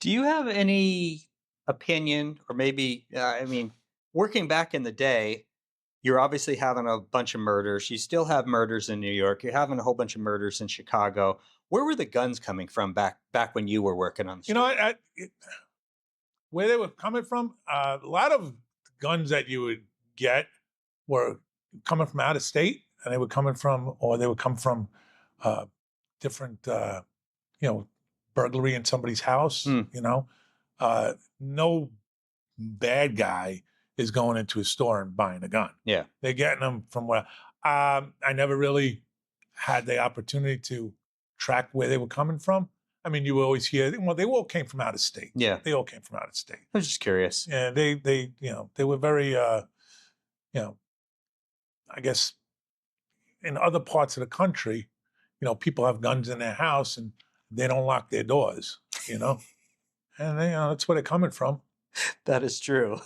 Do you have any opinion, or maybe, working back in the day, you're obviously having a bunch of murders. You still have murders in New York. You're having a whole bunch of murders in Chicago. Where were the guns coming from back when you were working on the You know, street? where they were coming from, a lot of guns that you would get were coming from out of state, and they were coming from, or they would come from uh, different, you know, burglary in somebody's house. Hmm. No bad guy is going into a store and buying a gun. Yeah. They're getting them from where. I never really had the opportunity to track where they were coming from. I mean, you always hear, well, they all came from out of state. Yeah. They all came from out of state. I was just curious. And they were very, I guess in other parts of the country, people have guns in their house and they don't lock their doors. And that's where they're coming from. That is true.